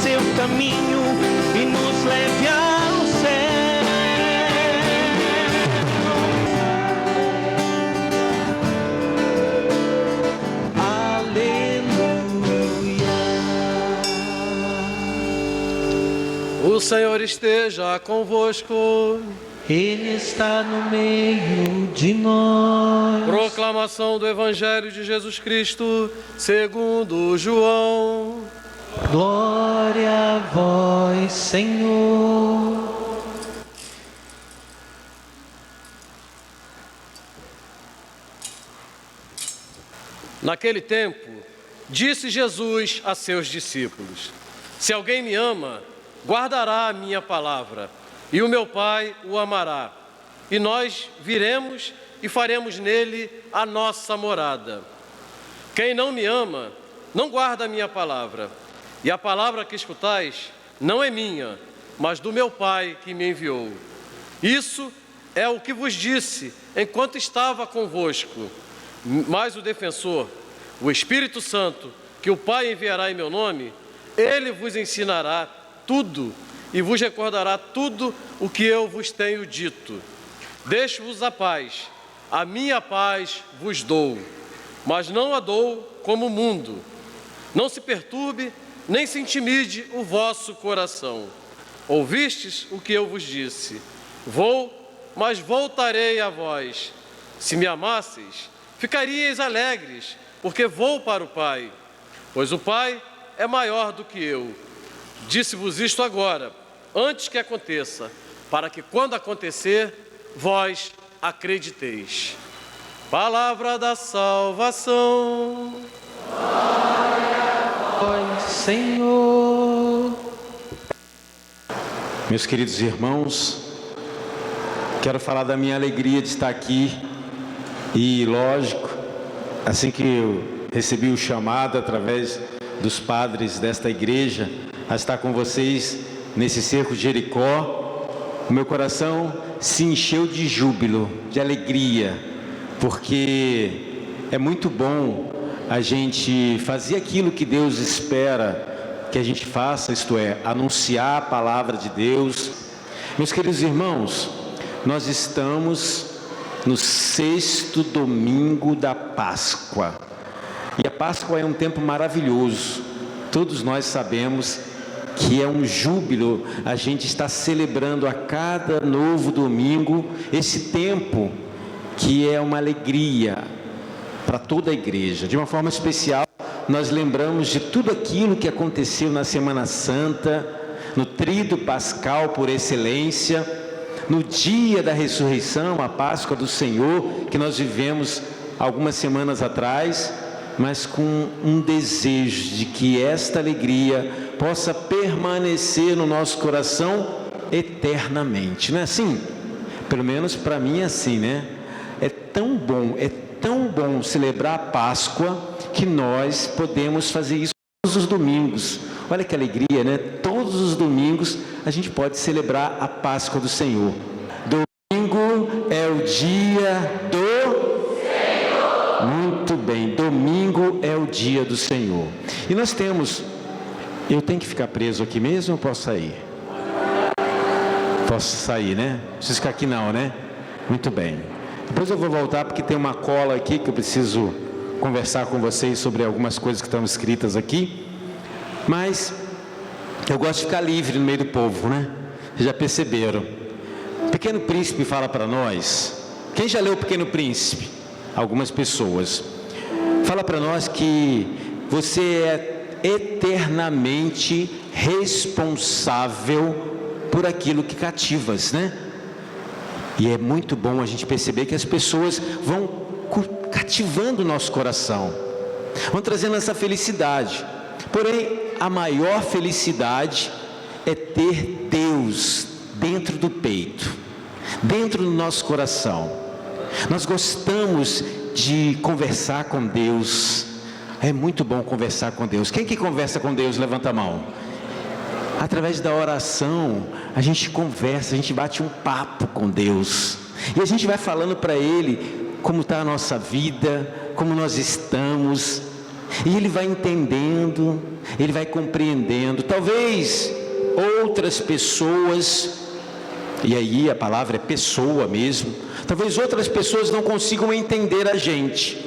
seu caminho e nos leve ao céu. Aleluia. O Senhor esteja convosco. Ele está no meio de nós. Proclamação do Evangelho de Jesus Cristo, segundo João. Glória a vós, Senhor. Naquele tempo, disse Jesus a seus discípulos: se alguém me ama, guardará a minha palavra, e o meu Pai o amará, e nós viremos e faremos nele a nossa morada. Quem não me ama, não guarda a minha palavra, e a palavra que escutais não é minha, mas do meu Pai que me enviou. Isso é o que vos disse enquanto estava convosco. Mas o defensor, o Espírito Santo, que o Pai enviará em meu nome, ele vos ensinará tudo e vos recordará tudo o que eu vos tenho dito. Deixo-vos a paz, a minha paz vos dou, mas não a dou como o mundo. Não se perturbe, nem se intimide o vosso coração. Ouvistes o que eu vos disse? Vou, mas voltarei a vós. Se me amasseis, ficaríeis alegres, porque vou para o Pai, pois o Pai é maior do que eu. Disse-vos isto agora, antes que aconteça, para que quando acontecer, vós acrediteis. Palavra da salvação. Glória a vós, Senhor. Meus queridos irmãos, quero falar da minha alegria de estar aqui e, lógico, assim que eu recebi o chamado através dos padres desta igreja a estar com vocês nesse cerco de Jericó, o meu coração se encheu de júbilo, de alegria, porque é muito bom a gente fazer aquilo que Deus espera que a gente faça, isto é, anunciar a palavra de Deus. Meus queridos irmãos, nós estamos no 6º domingo da Páscoa. E a Páscoa é um tempo maravilhoso. Todos nós sabemos que é um júbilo. A gente está celebrando a cada novo domingo esse tempo que é uma alegria para toda a igreja. De uma forma especial, nós lembramos de tudo aquilo que aconteceu na Semana Santa, no Tríduo Pascal por excelência, no dia da ressurreição, a Páscoa do Senhor, que nós vivemos algumas semanas atrás, mas com um desejo de que esta alegria possa permanecer no nosso coração eternamente. Não é assim? Pelo menos para mim é assim, né? É tão bom celebrar a Páscoa que nós podemos fazer isso todos os domingos. Olha que alegria, né? Todos os domingos a gente pode celebrar a Páscoa do Senhor. Domingo é o dia do Senhor. Muito bem, domingo é o dia do Senhor. E nós temos... Eu tenho que ficar preso aqui mesmo ou posso sair? Posso sair, né? Não preciso ficar aqui não, né? Muito bem. Depois eu vou voltar porque tem uma cola aqui que eu preciso conversar com vocês sobre algumas coisas que estão escritas aqui. Mas eu gosto de ficar livre no meio do povo, né? Já perceberam? O Pequeno Príncipe fala para nós. Quem já leu o Pequeno Príncipe? Algumas pessoas. Fala para nós que você é eternamente responsável por aquilo que cativas, né? E é muito bom a gente perceber que as pessoas vão cativando o nosso coração, vão trazendo essa felicidade. Porém, a maior felicidade é ter Deus dentro do peito, dentro do nosso coração. Nós gostamos de conversar com Deus. É muito bom conversar com Deus. Quem que conversa com Deus? Levanta a mão. Através da oração, a gente conversa, a gente bate um papo com Deus. E a gente vai falando para Ele como está a nossa vida, como nós estamos. E ele vai entendendo, ele vai compreendendo. Talvez outras pessoas, e aí a palavra é pessoa mesmo, talvez outras pessoas não consigam entender a gente,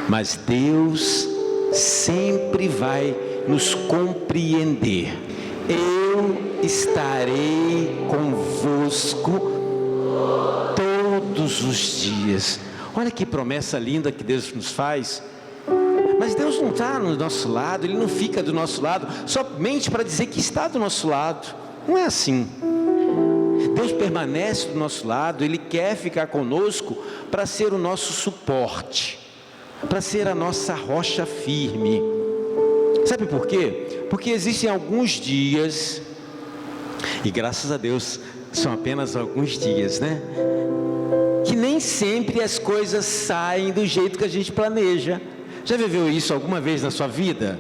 mas Deus sempre vai nos compreender. Eu estarei convosco todos os dias. Olha que promessa linda que Deus nos faz. Mas Deus não está no nosso lado, Ele não fica do nosso lado somente para dizer que está do nosso lado. Não é assim. Deus permanece do nosso lado, Ele quer ficar conosco para ser o nosso suporte, para ser a nossa rocha firme. Sabe por quê? Porque existem alguns dias, e graças a Deus são apenas alguns dias, né? Que nem sempre as coisas saem do jeito que a gente planeja. Já viveu isso alguma vez na sua vida?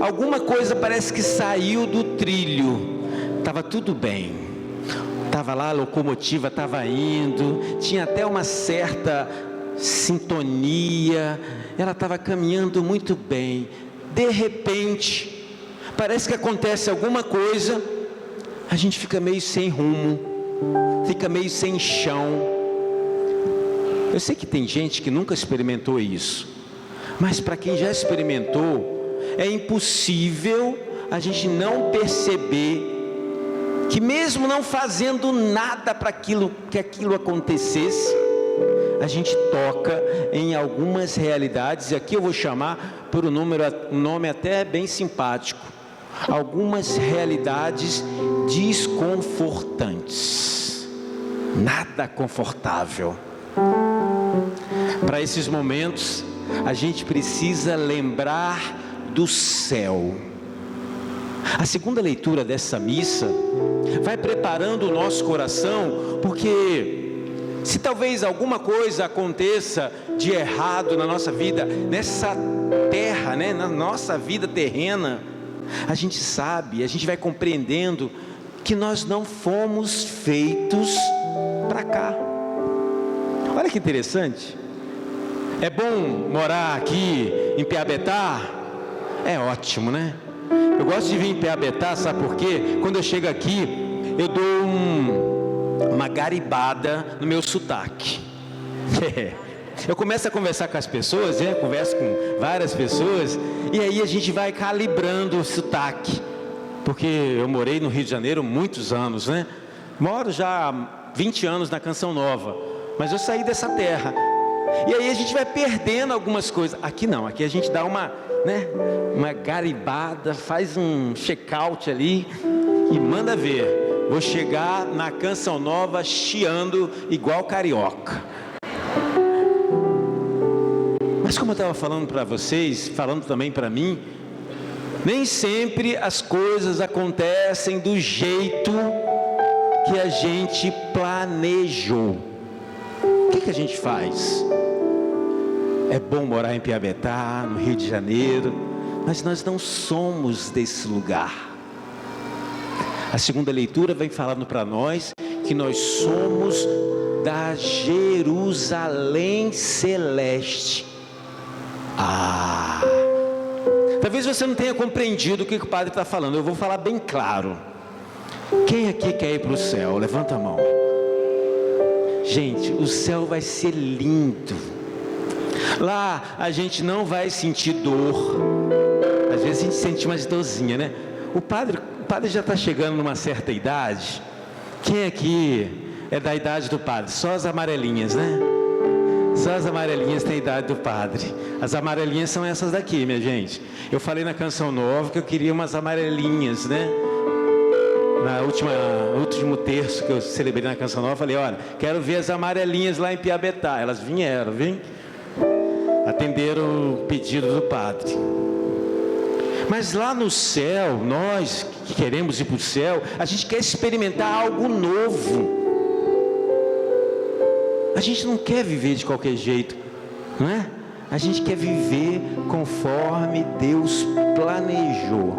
Alguma coisa parece que saiu do trilho. Estava tudo bem. Estava lá, a locomotiva estava indo. Tinha até uma certa sintonia. Ela estava caminhando muito bem. De repente, parece que acontece alguma coisa. A gente fica meio sem rumo. Fica meio sem chão. Eu sei que tem gente que nunca experimentou isso. Mas para quem já experimentou, é impossível a gente não perceber que mesmo não fazendo nada para que aquilo acontecesse, a gente toca em algumas realidades, e aqui eu vou chamar por um nome até bem simpático, algumas realidades desconfortantes, nada confortável. Para esses momentos, a gente precisa lembrar do céu. A segunda leitura dessa missa vai preparando o nosso coração, porque se talvez alguma coisa aconteça de errado na nossa vida, nessa terra, né, na nossa vida terrena, a gente sabe, a gente vai compreendendo que nós não fomos feitos para cá. Olha que interessante. É bom morar aqui em Piabetá? É ótimo, né? Eu gosto de vir em Piabetá, sabe por quê? Quando eu chego aqui, eu dou uma garibada no meu sotaque. Eu começo a conversar com as pessoas, né? Converso com várias pessoas, e aí a gente vai calibrando o sotaque. Porque eu morei no Rio de Janeiro muitos anos, né? Moro já há 20 anos na Canção Nova, mas eu saí dessa terra. E aí a gente vai perdendo algumas coisas. Aqui não, aqui a gente dá uma garibada, faz um check-out ali e manda ver. Vou chegar na Canção Nova chiando igual carioca. Mas como eu estava falando para vocês, falando também para mim, nem sempre as coisas acontecem do jeito que a gente planejou. O que a gente faz? É bom morar em Piabetá, no Rio de Janeiro, mas nós não somos desse lugar. A segunda leitura vem falando para nós que nós somos da Jerusalém Celeste. Talvez você não tenha compreendido o que o padre está falando. Eu vou falar bem claro. Quem aqui quer ir para o céu? Levanta a mão. Gente, o céu vai ser lindo. Lá a gente não vai sentir dor. Às vezes a gente sente mais dorzinha, né? O padre já está chegando numa certa idade. Quem aqui é da idade do padre? Só as amarelinhas, né? Só as amarelinhas têm a idade do padre. As amarelinhas são essas daqui, minha gente. Eu falei na Canção Nova que eu queria umas amarelinhas, né? No último terço que eu celebrei na Canção Nova, eu falei, olha, quero ver as amarelinhas lá em Piabetá. Elas vieram, vem? Atenderam o pedido do padre. Mas lá no céu, nós que queremos ir para o céu, a gente quer experimentar algo novo. A gente não quer viver de qualquer jeito, não é? A gente quer viver conforme Deus planejou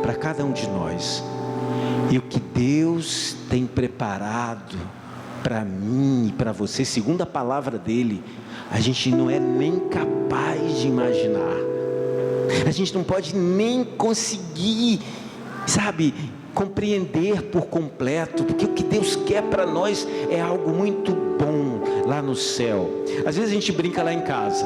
para cada um de nós. E o que Deus tem preparado para mim e para você, segundo a palavra dele, a gente não é nem capaz de imaginar. A gente não pode nem conseguir, sabe, compreender por completo, porque o que Deus quer para nós é algo muito bom lá no céu. Às vezes a gente brinca lá em casa.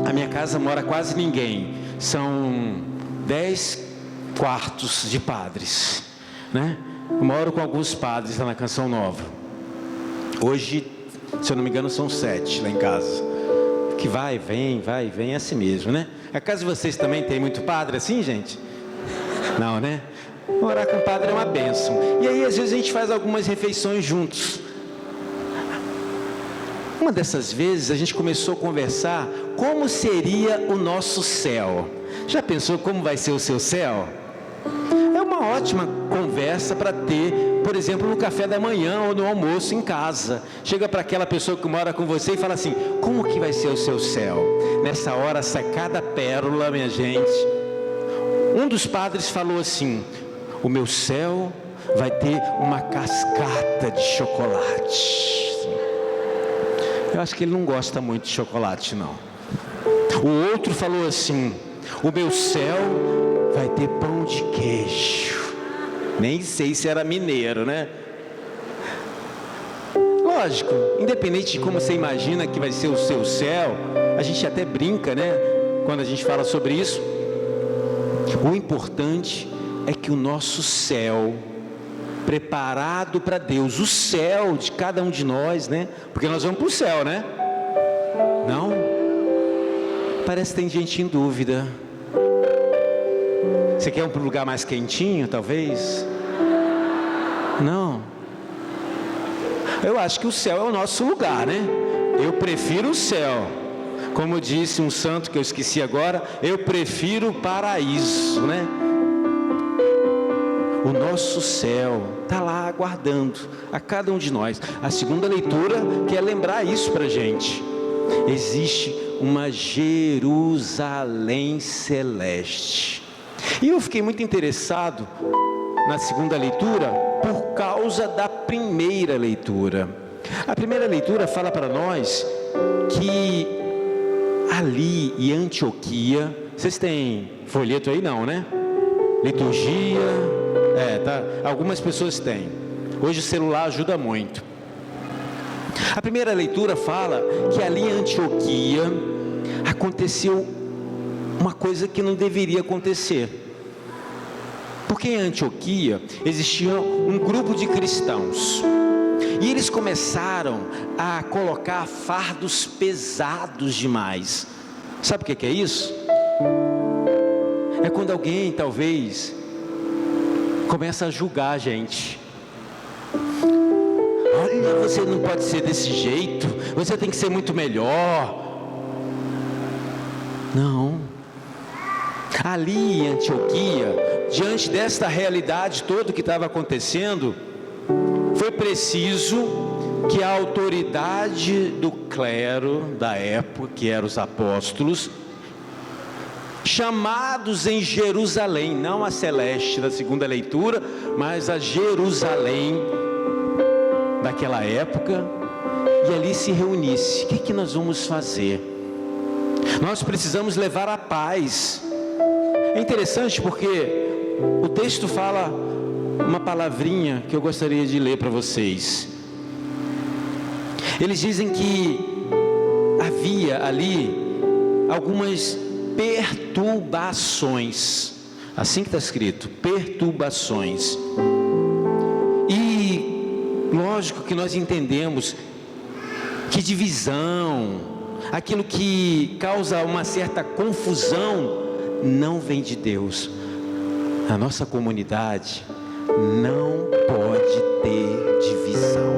A minha casa mora quase ninguém, são 10 quartos de padres, né? Eu moro com alguns padres lá na Canção Nova. Hoje, se eu não me engano, são 7 lá em casa. Que vai, vem, é assim mesmo, né? A casa de vocês também tem muito padre assim, gente? Não, né? Morar com padre é uma bênção. E aí, às vezes, a gente faz algumas refeições juntos. Uma dessas vezes, a gente começou a conversar como seria o nosso céu. Já pensou como vai ser o seu céu? É uma ótima conversa para ter, por exemplo, no café da manhã ou no almoço em casa. Chega para aquela pessoa que mora com você e fala assim: como que vai ser o seu céu? Nessa hora sai cada pérola, minha gente. Um dos padres falou assim: o meu céu vai ter uma cascata de chocolate. Eu acho que ele não gosta muito de chocolate, não. O outro falou assim: o meu céu vai ter pão de queijo. Nem sei se era mineiro, né? Lógico, independente de como você imagina que vai ser o seu céu, a gente até brinca, né? Quando a gente fala sobre isso. O importante é que o nosso céu, preparado para Deus, o céu de cada um de nós, né? Porque nós vamos para o céu, né? Não? Parece que tem gente em dúvida. Você quer um lugar mais quentinho, talvez? Não. Eu acho que o céu é o nosso lugar, né? Eu prefiro o céu. Como disse um santo que eu esqueci agora, eu prefiro o paraíso, né? O nosso céu está lá aguardando a cada um de nós. A segunda leitura quer lembrar isso para a gente. Existe uma Jerusalém celeste. E eu fiquei muito interessado na segunda leitura por causa da primeira leitura. A primeira leitura fala para nós que ali em Antioquia, vocês têm folheto aí não, né? Liturgia, tá. Algumas pessoas têm. Hoje o celular ajuda muito. A primeira leitura fala que ali em Antioquia aconteceu uma coisa que não deveria acontecer. Porque em Antioquia existia um grupo de cristãos e eles começaram a colocar fardos pesados demais. Sabe o que é isso? É quando alguém talvez começa a julgar a gente. Olha, você não pode ser desse jeito, você tem que ser muito melhor. Não. Ali em Antioquia, diante desta realidade toda que estava acontecendo, foi preciso que a autoridade do clero da época, que eram os apóstolos, chamados em Jerusalém, não a celeste da segunda leitura, mas a Jerusalém daquela época, e ali se reunisse. O que nós vamos fazer? Nós precisamos levar a paz. É interessante porque o texto fala uma palavrinha que eu gostaria de ler para vocês. Eles dizem que havia ali algumas perturbações. Assim que está escrito, perturbações. E lógico que nós entendemos que divisão, aquilo que causa uma certa confusão, não vem de Deus. A nossa comunidade não pode ter divisão,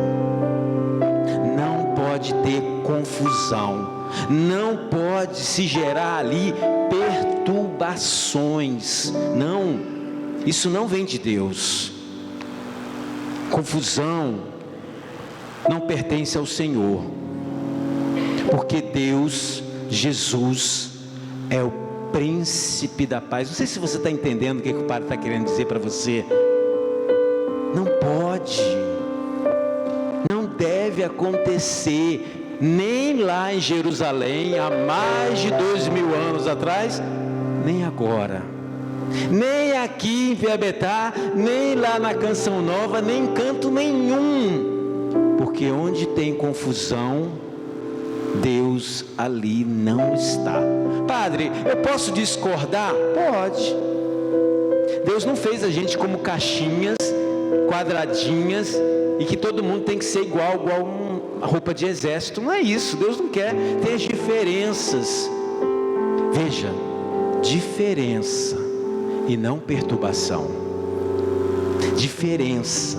não pode ter confusão, não pode se gerar ali perturbações. Não, isso não vem de Deus. Confusão não pertence ao Senhor, porque Deus, Jesus, é o príncipe da paz. Não sei se você está entendendo o que o padre está querendo dizer para você. Não pode, não deve acontecer nem lá em Jerusalém, há mais de 2000 anos atrás, nem agora, nem aqui em Piabetá, nem lá na Canção Nova, nem em canto nenhum, porque onde tem confusão, Deus ali não está. Padre, eu posso discordar? Pode. Deus não fez a gente como caixinhas, quadradinhas, e que todo mundo tem que ser igual uma roupa de exército. Não é isso. Deus não quer ter diferenças. Veja, diferença e não perturbação. Diferença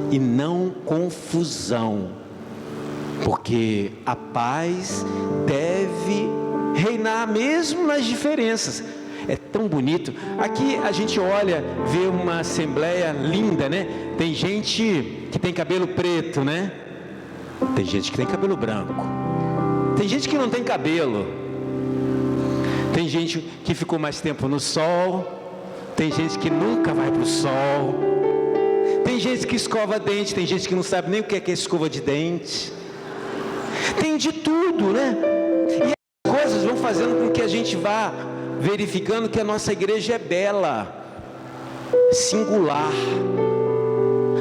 e não confusão. Porque a paz deve reinar mesmo nas diferenças. É tão bonito. Aqui a gente olha, vê uma assembleia linda, né? Tem gente que tem cabelo preto, né? Tem gente que tem cabelo branco. Tem gente que não tem cabelo. Tem gente que ficou mais tempo no sol. Tem gente que nunca vai para o sol. Tem gente que escova dente. Tem gente que não sabe nem o que é escova de dente. Tem de tudo, né? E as coisas vão fazendo com que a gente vá verificando que a nossa igreja é bela, singular.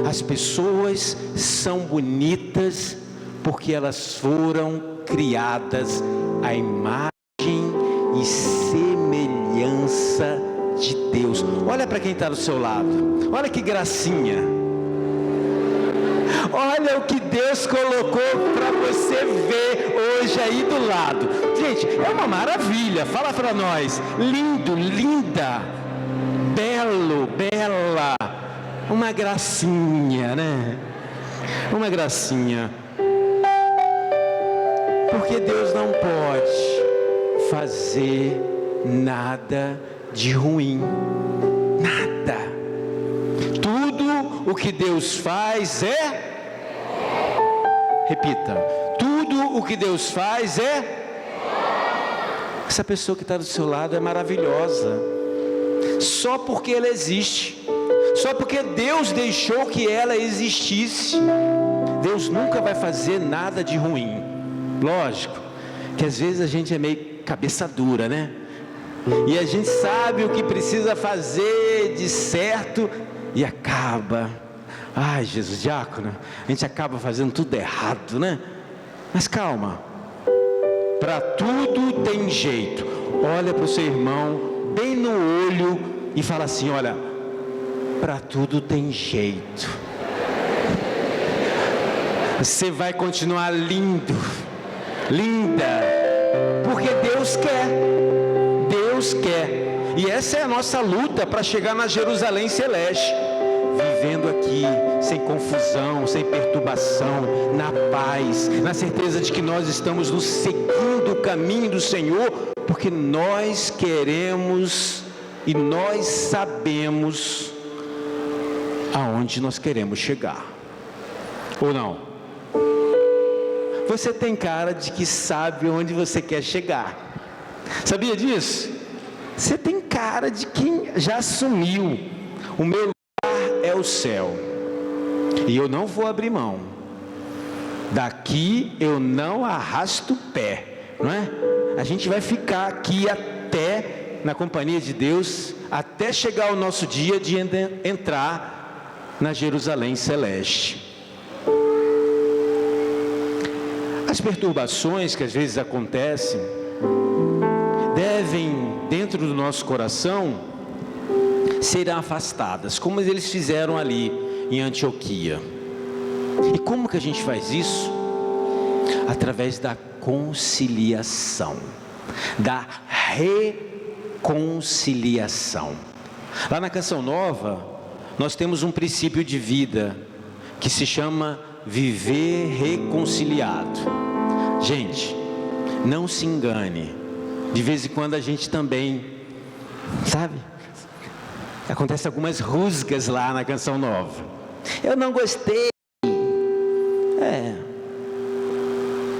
As pessoas são bonitas porque elas foram criadas à imagem e semelhança de Deus. Olha para quem está do seu lado, olha que gracinha. Olha o que Deus colocou para você ver hoje aí do lado. Gente, é uma maravilha. Fala para nós. Lindo, linda, belo, bela. Uma gracinha, né? Uma gracinha. Porque Deus não pode fazer nada de ruim. Nada. Tudo o que Deus faz é... Repita, tudo o que Deus faz é... Essa pessoa que está do seu lado é maravilhosa, só porque ela existe, só porque Deus deixou que ela existisse. Deus nunca vai fazer nada de ruim. Lógico que às vezes a gente é meio cabeça dura, né? E a gente sabe o que precisa fazer de certo e acaba... Ai, Jesus, diácono, a gente acaba fazendo tudo errado, né? Mas calma, para tudo tem jeito. Olha para o seu irmão bem no olho e fala assim: olha, para tudo tem jeito. Você vai continuar lindo, linda, porque Deus quer. Deus quer. E essa é a nossa luta para chegar na Jerusalém Celeste. Vivendo aqui, sem confusão, sem perturbação, na paz, na certeza de que nós estamos nos seguindo o caminho do Senhor, porque nós queremos e nós sabemos aonde nós queremos chegar. Ou não? Você tem cara de que sabe onde você quer chegar. Sabia disso? Você tem cara de quem já assumiu. O meu é o céu, e eu não vou abrir mão. Daqui eu não arrasto o pé, não é? A gente vai ficar aqui até, na companhia de Deus, até chegar o nosso dia de entrar na Jerusalém Celeste. As perturbações que às vezes acontecem devem, dentro do nosso coração, serão afastadas, como eles fizeram ali em Antioquia. E como que a gente faz isso? Através da conciliação, da reconciliação. Lá na Canção Nova, nós temos um princípio de vida que se chama viver reconciliado. Gente, não se engane, de vez em quando a gente também, sabe? Acontece algumas rusgas lá na Canção Nova. Eu não gostei.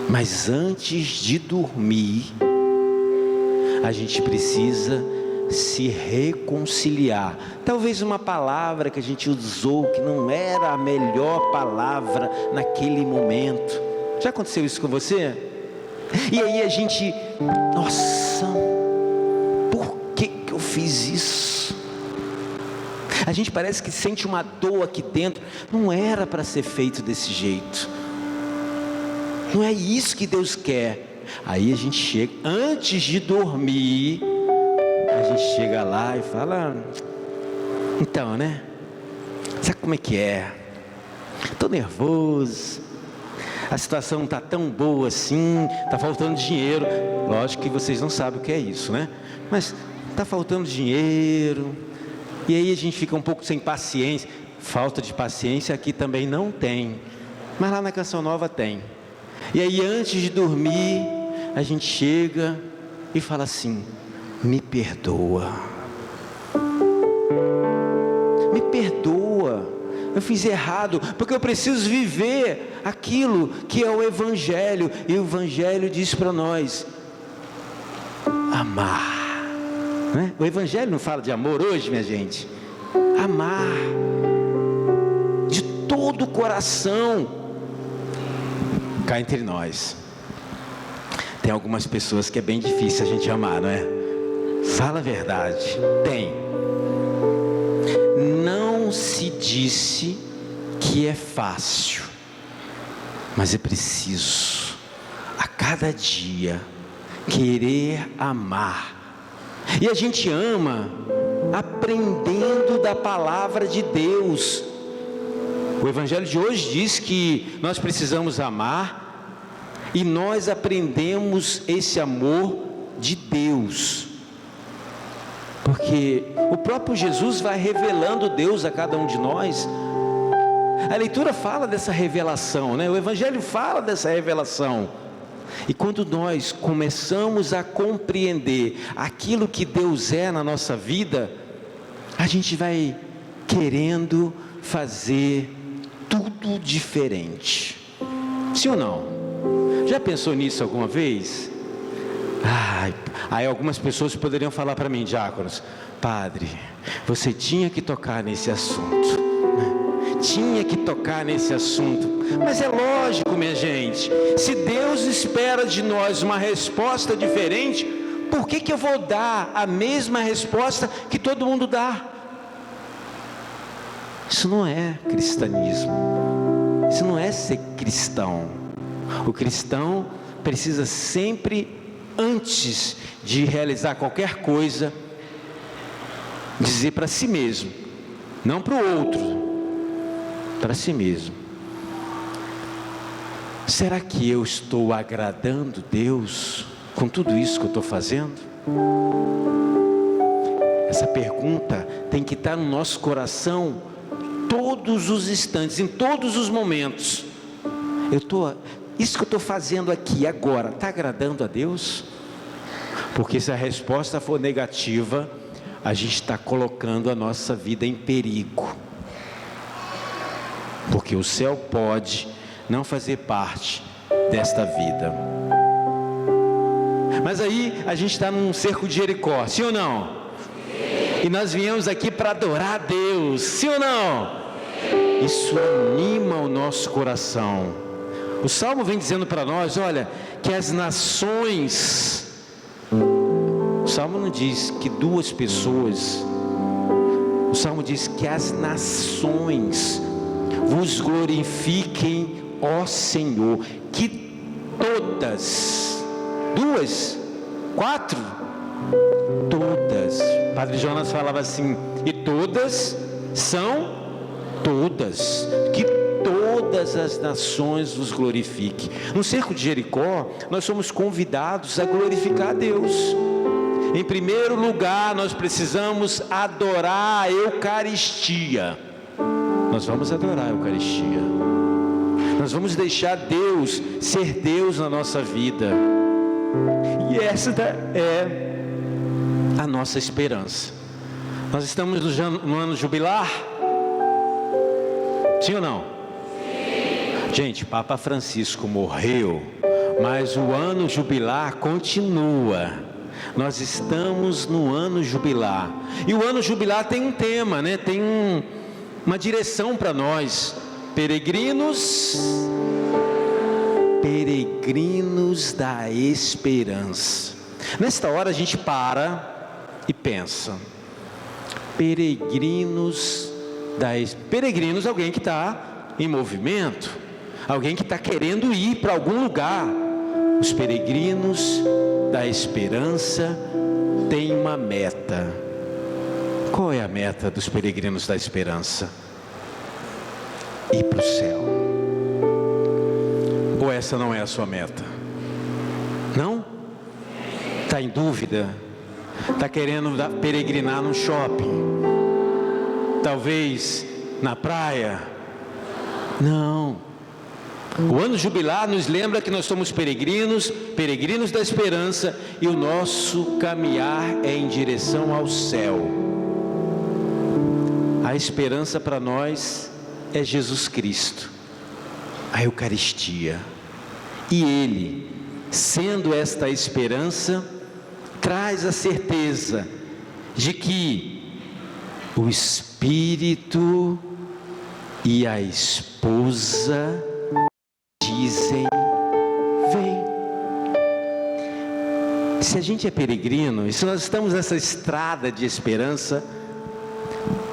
Mas antes de dormir, a gente precisa se reconciliar. Talvez uma palavra que a gente usou que não era a melhor palavra naquele momento. Já aconteceu isso com você? E aí a gente, nossa, por que eu fiz isso? A gente parece que sente uma dor aqui dentro. Não era para ser feito desse jeito. Não é isso que Deus quer. Aí a gente chega, antes de dormir, a gente chega lá e fala: então, né? Sabe como é que é? Estou nervoso. A situação não está tão boa assim. Está faltando dinheiro. Lógico que vocês não sabem o que é isso, né? Mas está faltando dinheiro. E aí a gente fica um pouco sem paciência. Falta de paciência aqui também não tem, mas lá na Canção Nova tem. E aí antes de dormir, a gente chega e fala assim: me perdoa. Me perdoa. Eu fiz errado, porque eu preciso viver aquilo que é o Evangelho. E o Evangelho diz para nós: amar. Né? O Evangelho não fala de amor hoje, minha gente. Amar de todo o coração. Cá entre nós, tem algumas pessoas que é bem difícil a gente amar, não é? Fala a verdade. Tem. Não se disse que é fácil, mas é preciso a cada dia querer amar. E a gente ama aprendendo da palavra de Deus. O Evangelho de hoje diz que nós precisamos amar, e nós aprendemos esse amor de Deus, porque o próprio Jesus vai revelando Deus a cada um de nós. A leitura fala dessa revelação, né? O Evangelho fala dessa revelação. E quando nós começamos a compreender aquilo que Deus é na nossa vida, a gente vai querendo fazer tudo diferente. Sim ou não? Já pensou nisso alguma vez? Aí algumas pessoas poderiam falar para mim: diáconos, padre, você tinha que tocar nesse assunto, tinha que tocar nesse assunto. Mas é lógico, minha gente, se Deus espera de nós uma resposta diferente, por que eu vou dar a mesma resposta que todo mundo dá? Isso não é cristianismo. Isso não é ser cristão. O cristão precisa sempre, antes de realizar qualquer coisa, dizer para si mesmo, não para o outro, para si mesmo: será que eu estou agradando Deus com tudo isso que eu estou fazendo? Essa pergunta tem que estar no nosso coração todos os instantes, em todos os momentos. Isso que eu estou fazendo aqui agora, está agradando a Deus? Porque se a resposta for negativa, a gente está colocando a nossa vida em perigo. Porque o céu pode não fazer parte desta vida. Mas aí a gente está num cerco de Jericó, sim ou não? Sim. E nós viemos aqui para adorar a Deus, sim ou não? Sim. Isso anima o nosso coração. O Salmo vem dizendo para nós, olha, que as nações... O Salmo não diz que duas pessoas, o Salmo diz que as nações vos glorifiquem, ó Senhor, que todas, duas, quatro, todas, Padre Jonas falava assim, e todas são todas, que todas as nações vos glorifiquem. No cerco de Jericó, nós somos convidados a glorificar a Deus. Em primeiro lugar, nós precisamos adorar a Eucaristia. Nós vamos adorar a Eucaristia. Nós vamos deixar Deus ser Deus na nossa vida. E essa é a nossa esperança. Nós estamos no ano jubilar? Sim ou não? Sim. Gente, Papa Francisco morreu, mas o ano jubilar continua. Nós estamos no ano jubilar. E o ano jubilar tem um tema, né? Tem uma direção para nós. Peregrinos peregrinos da esperança. Nesta hora a gente para e pensa: peregrinos peregrinos, alguém que está em movimento, alguém que está querendo ir para algum lugar. Os peregrinos da esperança têm uma meta. Qual é a meta dos peregrinos da esperança? Ir para o céu. Ou essa não é a sua meta? Não? Está em dúvida? Está querendo peregrinar no shopping? Talvez na praia? Não. O ano jubilar nos lembra que nós somos peregrinos da esperança, e o nosso caminhar é em direção ao céu. A esperança para nós é Jesus Cristo, a Eucaristia. E Ele, sendo esta esperança, traz a certeza de que o Espírito e a esposa dizem: vem. Se a gente é peregrino, e se nós estamos nessa estrada de esperança,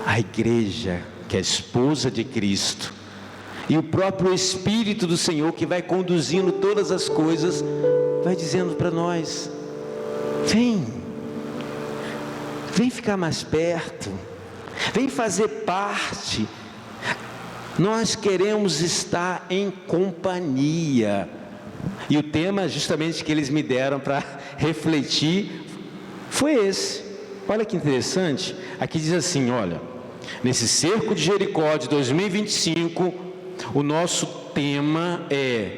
a igreja, que é a esposa de Cristo, e o próprio Espírito do Senhor, que vai conduzindo todas as coisas, vai dizendo para nós: vem, vem ficar mais perto, vem fazer parte. Nós queremos estar em companhia. E o tema justamente que eles me deram para refletir foi esse. Olha que interessante. Aqui diz assim, olha: nesse cerco de Jericó de 2025, o nosso tema é: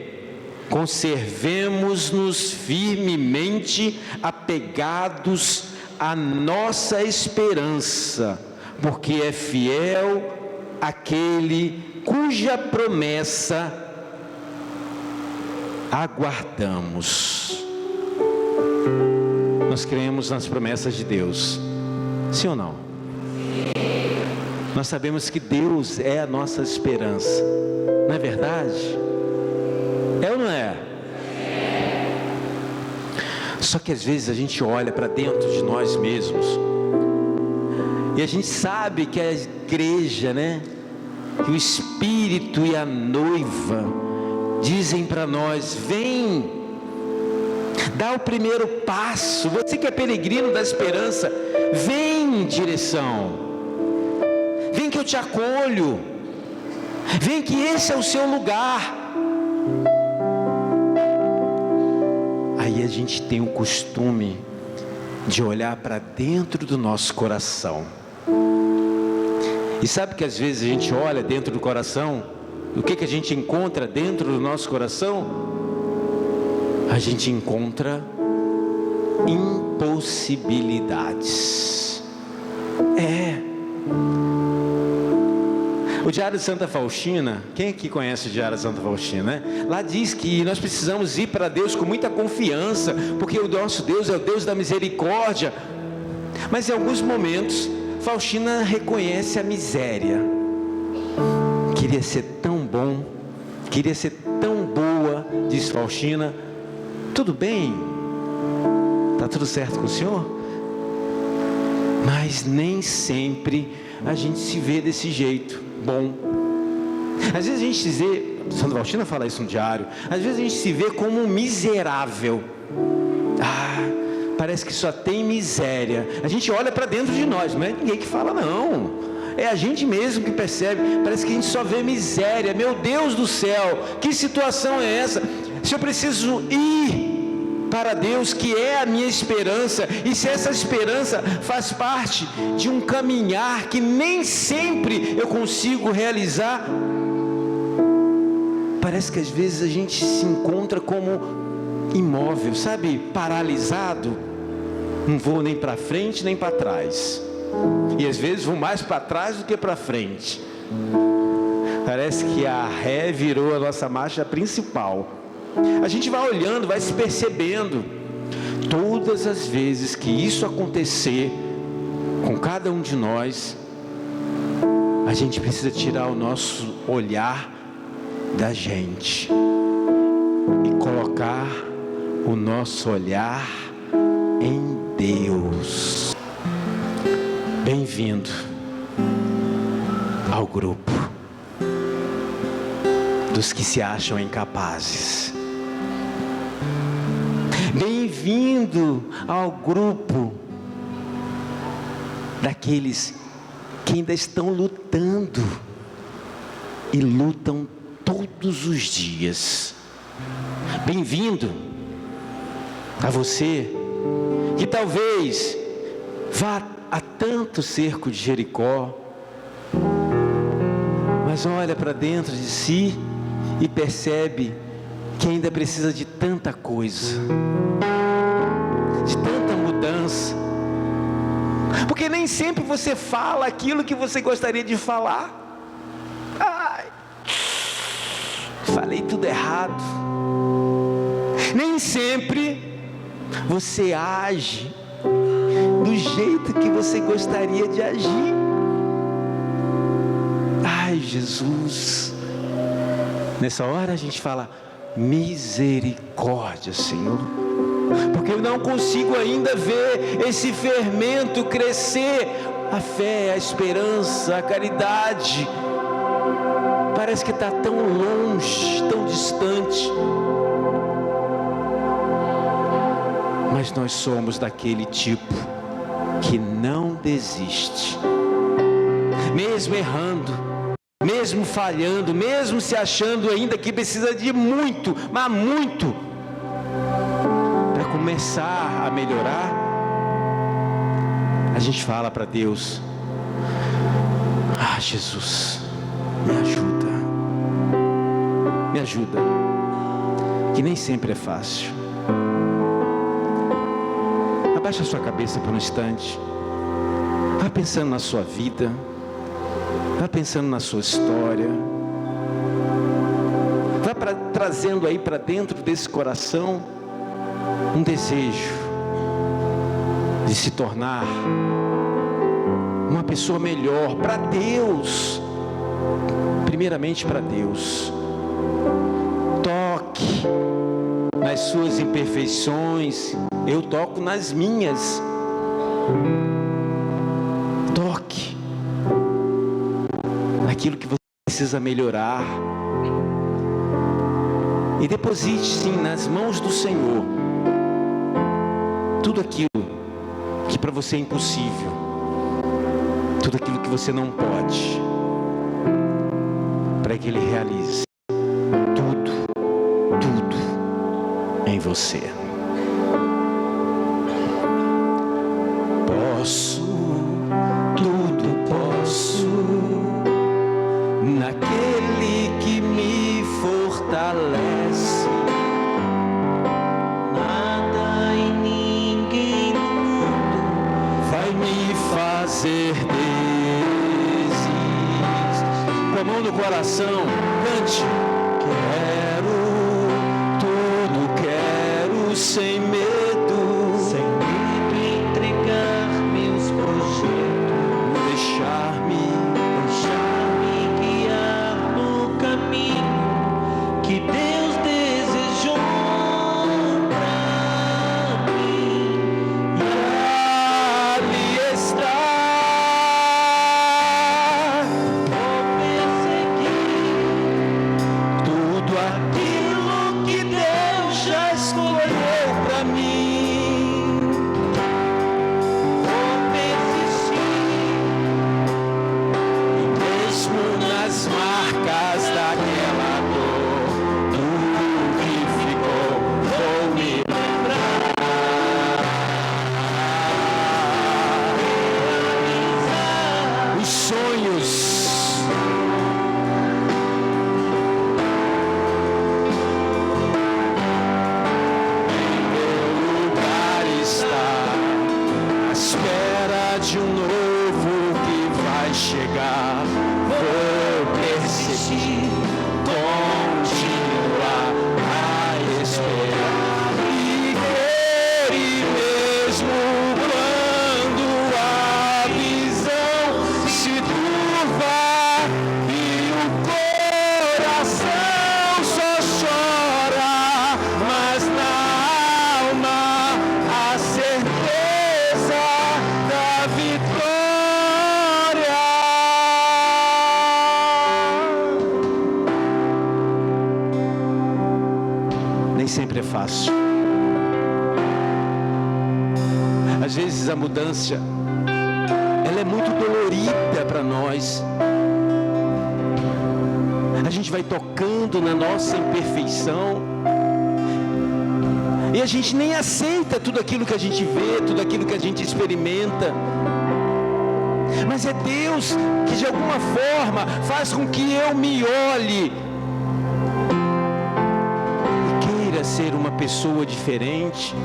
conservemos-nos firmemente apegados à nossa esperança, porque é fiel aquele cuja promessa aguardamos. Nós cremos nas promessas de Deus, sim ou não? Nós sabemos que Deus é a nossa esperança, não é verdade? É ou não é? Só que às vezes a gente olha para dentro de nós mesmos e a gente sabe que a igreja, né, que o Espírito e a noiva dizem para nós: vem, dá o primeiro passo. Você que é peregrino da esperança, vem em direção, vem que eu te acolho, vem que esse é o seu lugar. Aí a gente tem o costume de olhar para dentro do nosso coração. E sabe que às vezes a gente olha dentro do coração, o que a gente encontra dentro do nosso coração? A gente encontra impossibilidades. O Diário de Santa Faustina, quem aqui conhece o Diário de Santa Faustina, né? Lá diz que nós precisamos ir para Deus com muita confiança, porque o nosso Deus é o Deus da misericórdia. Mas em alguns momentos Faustina reconhece a miséria. Queria ser tão bom, queria ser tão boa, diz Faustina. Tudo bem, está tudo certo com o Senhor? Mas nem sempre a gente se vê desse jeito bom. Às vezes a gente se vê, Santa Faustina fala isso no diário, às vezes a gente se vê como um miserável. Parece que só tem miséria. A gente olha para dentro de nós, não é ninguém que fala não, é a gente mesmo que percebe. Parece que a gente só vê miséria. Meu Deus do céu, que situação é essa? Se eu preciso ir para Deus, que é a minha esperança, e se essa esperança faz parte de um caminhar que nem sempre eu consigo realizar, parece que às vezes a gente se encontra como imóvel, sabe, paralisado. Não vou nem para frente nem para trás, e às vezes vou mais para trás do que para frente. Parece que a ré virou a nossa marcha principal. A gente vai olhando, vai se percebendo. Todas as vezes que isso acontecer com cada um de nós, a gente precisa tirar o nosso olhar da gente e colocar o nosso olhar em Deus. Bem-vindo ao grupo dos que se acham incapazes. Bem-vindo ao grupo daqueles que ainda estão lutando e lutam todos os dias. Bem-vindo a você que talvez vá a tanto cerco de Jericó, mas olha para dentro de si e percebe que ainda precisa de tanta coisa, de tanta mudança, porque nem sempre você fala aquilo que você gostaria de falar. Ai, falei tudo errado. Nem sempre você age do jeito que você gostaria de agir. Ai, Jesus, nessa hora a gente fala: misericórdia, Senhor, porque eu não consigo ainda ver esse fermento crescer, a fé, a esperança, a caridade, parece que está tão longe, tão distante. Mas nós somos daquele tipo que não desiste, mesmo errando, mesmo falhando, mesmo se achando ainda que precisa de muito, mas muito, para começar a melhorar. A gente fala para Deus: ah, Jesus, me ajuda, que nem sempre é fácil. Abaixa a sua cabeça por um instante, vá pensando na sua vida, vá pensando na sua história, vá trazendo aí para dentro desse coração um desejo de se tornar uma pessoa melhor para Deus, primeiramente para Deus. Toque nas suas imperfeições, eu toco nas minhas. Toque naquilo que você precisa melhorar e deposite sim nas mãos do Senhor tudo aquilo que para você é impossível, tudo aquilo que você não pode, para que Ele realize tudo em você. Tudo posso naquele que me fortalece. Nada e ninguém no mundo Vai me fazer desistir. Com a mão no coração, cante. Quero sem medo, entregar meus projetos, deixar-me guiar no caminho que Deus desejou pra mim. e ali está. Vou perseguir Tudo aquilo que Deus já escolheu para mim. vou persistir, E mesmo nas marcas daquela dor, tudo que ficou, vou me lembrar. Os sonhos. Lugar está à espera de um novo que vai chegar. Vou persistir, continuar a esperar e ver, e mesmo quando a visão se turva e o coração só chora, sempre é fácil. Às vezes a mudança, ela é muito dolorida para nós. A gente vai tocando na nossa imperfeição e a gente nem aceita tudo aquilo que a gente vê, tudo aquilo que a gente experimenta. Mas é Deus que de alguma forma faz com que eu me olhe e queira ser uma pessoa diferente.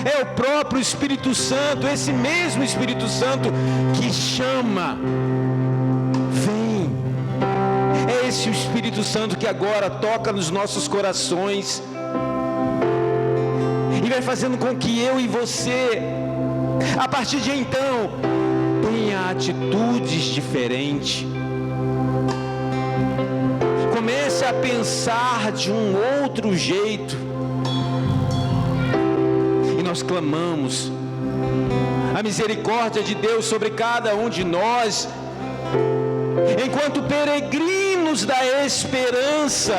É o próprio Espírito Santo, esse mesmo Espírito Santo que chama, vem. É esse o Espírito Santo que agora toca nos nossos corações e vai fazendo com que eu e você, a partir de então, tenha atitudes diferentes. Comece a pensar de um outro jeito. E nós clamamos a misericórdia de Deus sobre cada um de nós, enquanto peregrinos da esperança,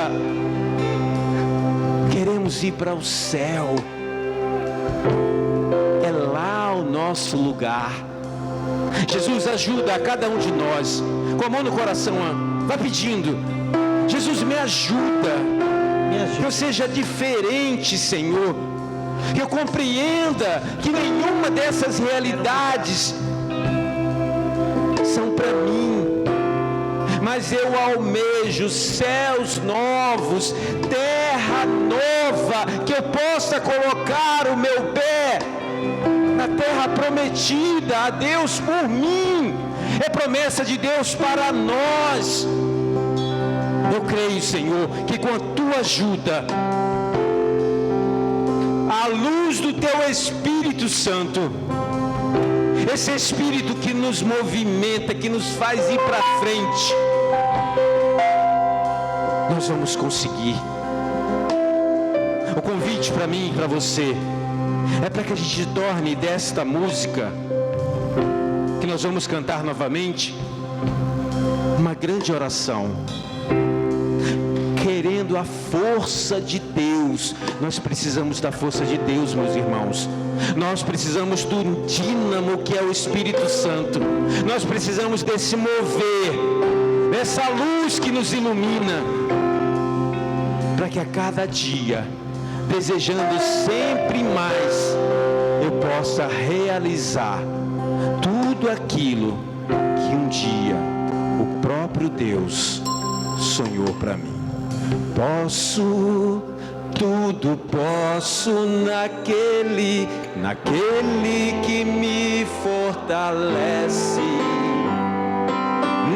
queremos ir para o céu. É lá o nosso lugar. Jesus, ajuda a cada um de nós, com a mão no coração, vai pedindo: Jesus, me ajuda, que eu seja diferente, Senhor, que eu compreenda que nenhuma dessas realidades são para mim, mas eu almejo céus novos, terra nova, que eu possa colocar o meu pé na terra prometida a Deus por mim. É promessa de Deus para nós. Eu creio, Senhor, que com a tua ajuda, à luz do teu Espírito Santo, esse Espírito que nos movimenta, que nos faz ir para frente, nós vamos conseguir. O convite para mim e para você é para que a gente torne desta música, que nós vamos cantar novamente, uma grande oração, querendo a força de Deus. Nós precisamos da força de Deus, meus irmãos. Nós precisamos do dínamo que é o Espírito Santo. Nós precisamos desse mover, dessa luz que nos ilumina, para que a cada dia, desejando sempre mais, eu possa realizar tudo aquilo que um dia o próprio Deus sonhou para mim. Tudo posso naquele que me fortalece.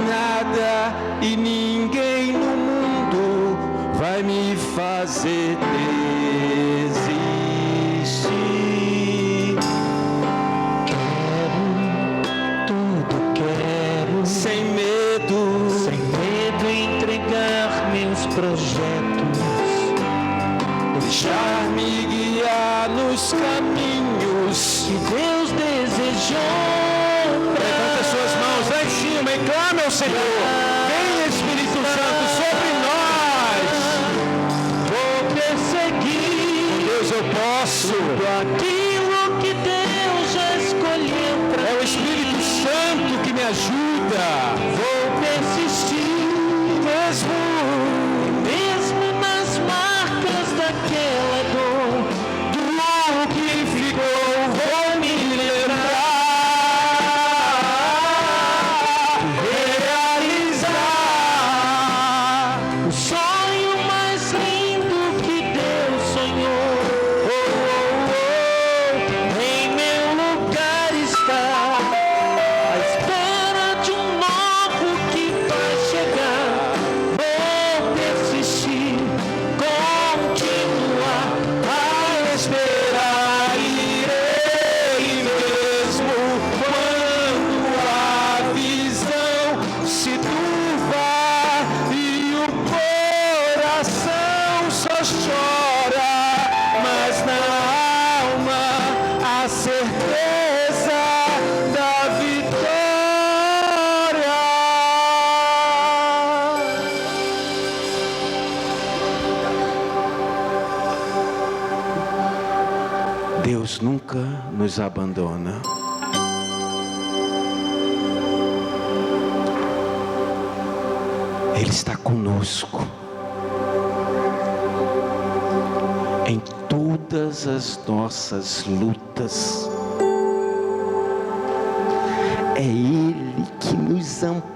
Nada e ninguém no mundo vai me fazer desistir. Quero, sem medo entregar meus projetos, deixar-me guiar nos caminhos que Deus desejou. Levanta suas mãos lá em cima e clame ao Senhor. Vem, Espírito Santo, sobre nós. Vou perseguir, Deus, eu posso aquilo que Deus já escolheu para mim. É o Espírito Santo que me ajuda. Vou persistir mesmo nas marcas daquela dor, do que ficou, vou me lembrar, realizar o sonho mais lindo que Deus sonhou. Deus nunca nos abandona. Ele está conosco em todas as nossas lutas. É Ele que nos ampara.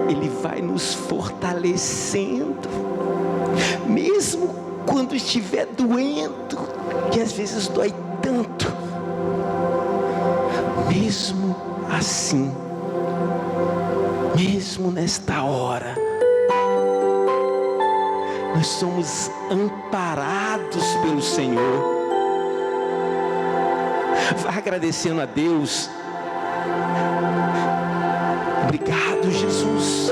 Ele vai nos fortalecendo, mesmo quando estiver doendo, que às vezes dói tanto. Mesmo assim, mesmo nesta hora, nós somos amparados pelo Senhor. Vá agradecendo a Deus. Obrigado, Jesus.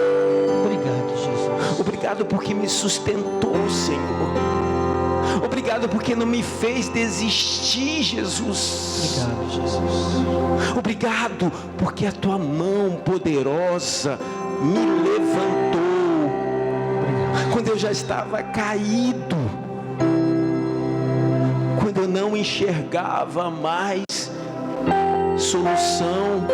Obrigado, Jesus. Obrigado porque me sustentou, Senhor. Obrigado porque não me fez desistir, Jesus. Obrigado, Jesus. Obrigado porque a tua mão poderosa me levantou quando eu já estava caído, quando eu não enxergava mais solução,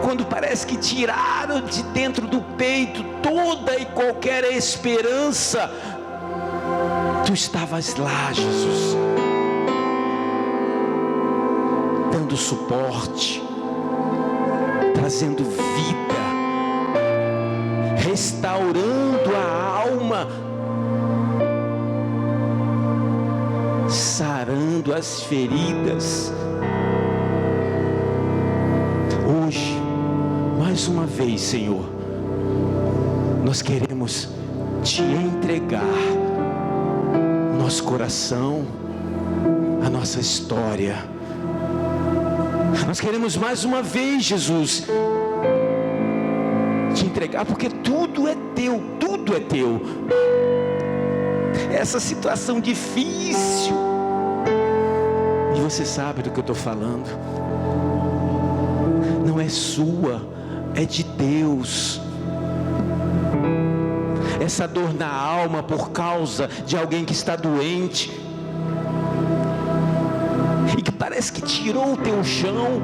quando parece que tiraram de dentro do peito toda e qualquer esperança. Tu estavas lá, Jesus, dando suporte, trazendo vida, restaurando a alma, sarando as feridas. Hoje, mais uma vez, Senhor, nós queremos te entregar nosso coração, a nossa história. Nós queremos mais uma vez, Jesus, te entregar, porque tudo é teu, tudo é teu. Essa situação difícil, e você sabe do que eu estou falando, não é sua, é de Deus. Essa dor na alma por causa de alguém que está doente e que parece que tirou o teu chão,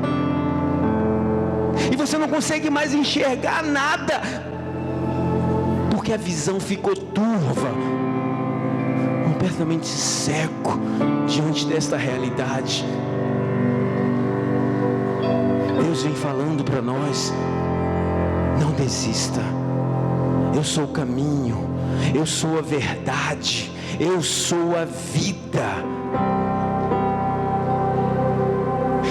e você não consegue mais enxergar nada, porque a visão ficou turva, completamente cego diante desta realidade. Deus vem falando para nós: não desista. Eu sou o caminho, eu sou a verdade, eu sou a vida.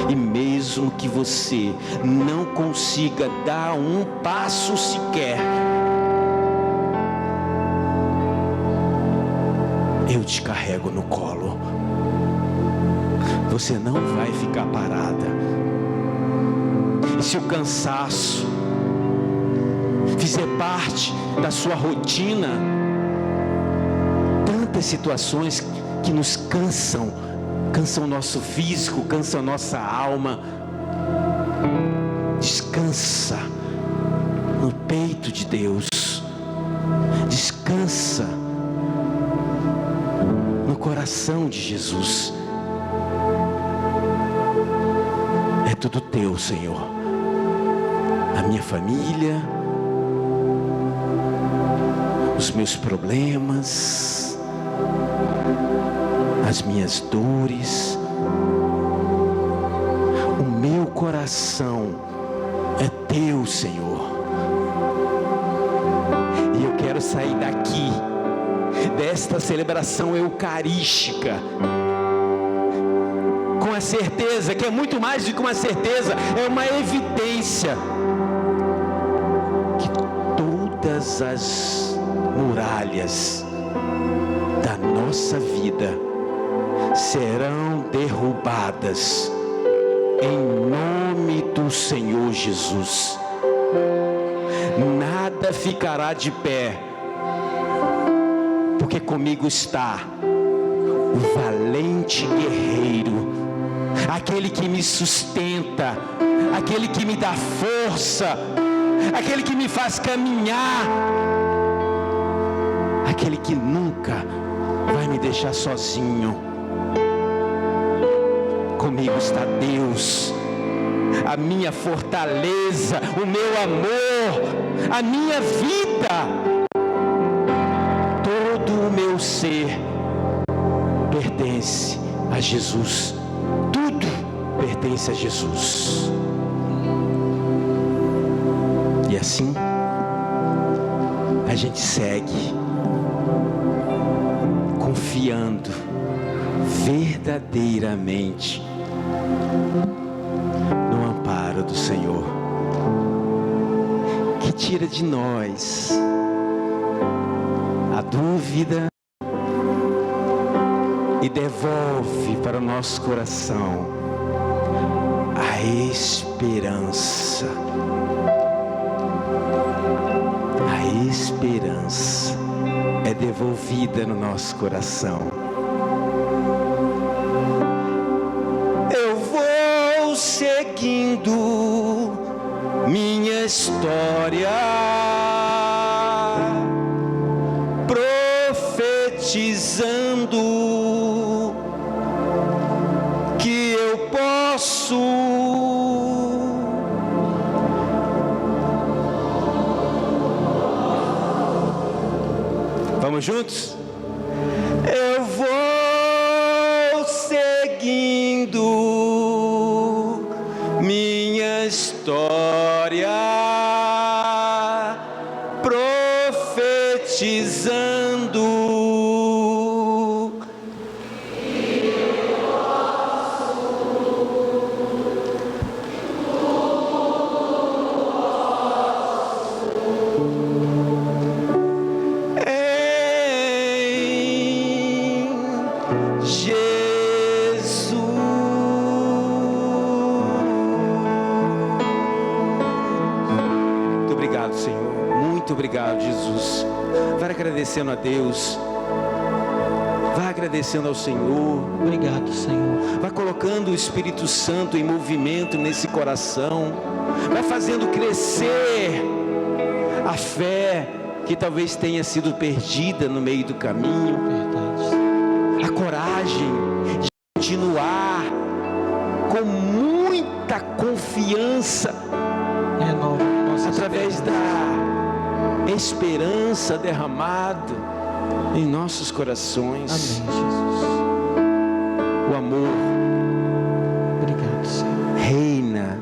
E mesmo que você não consiga dar um passo sequer, eu te carrego no colo. Você não vai ficar parada. E se o cansaço fizer parte da sua rotina, tantas situações que nos cansam o nosso físico, cansam a nossa alma, descansa no peito de Deus, descansa no coração de Jesus. É tudo teu, Senhor. A minha família, os meus problemas, as minhas dores, o meu coração é teu, Senhor. E eu quero sair daqui, desta celebração eucarística, com a certeza, que é muito mais do que uma certeza, é uma evidência, que todas as muralhas da nossa vida serão derrubadas em nome do Senhor Jesus. Nada ficará de pé, porque comigo está o valente guerreiro, aquele que me sustenta, aquele que me dá força, aquele que me faz caminhar, aquele que nunca vai me deixar sozinho. Comigo está Deus, a minha fortaleza, o meu amor, a minha vida. Todo o meu ser pertence a Jesus. Tudo pertence a Jesus. E assim a gente segue confiando verdadeiramente no amparo do Senhor, que tira de nós a dúvida e devolve para o nosso coração a esperança. A esperança é devolvida no nosso coração. Eu vou seguindo minha história, profetizando que eu posso Vamos juntos? Eu vou seguindo minha história, profetizando Obrigado, Jesus. Vai agradecendo a Deus. Vai agradecendo ao Senhor. Obrigado, Senhor. Vai colocando o Espírito Santo em movimento nesse coração. Vai fazendo crescer a fé que talvez tenha sido perdida no meio do caminho. Verdade. A coragem de continuar com muita confiança. Renova nossa através da esperança derramada em nossos corações. Amém, Jesus. O amor, Obrigado, Senhor. reina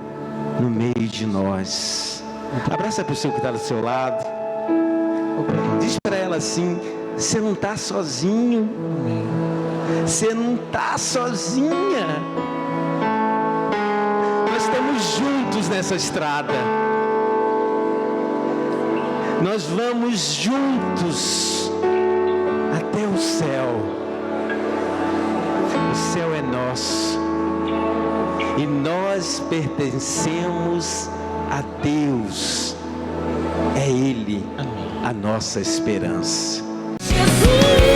no meio de nós. Abraça a pessoa que está do seu lado. Obrigado. Diz para ela assim: você não está sozinho. Amém. Você não está sozinha. Nós estamos juntos nessa estrada. Nós vamos juntos até o céu. O céu é nosso e nós pertencemos a Deus. É Ele, Amém. a nossa esperança. Jesus.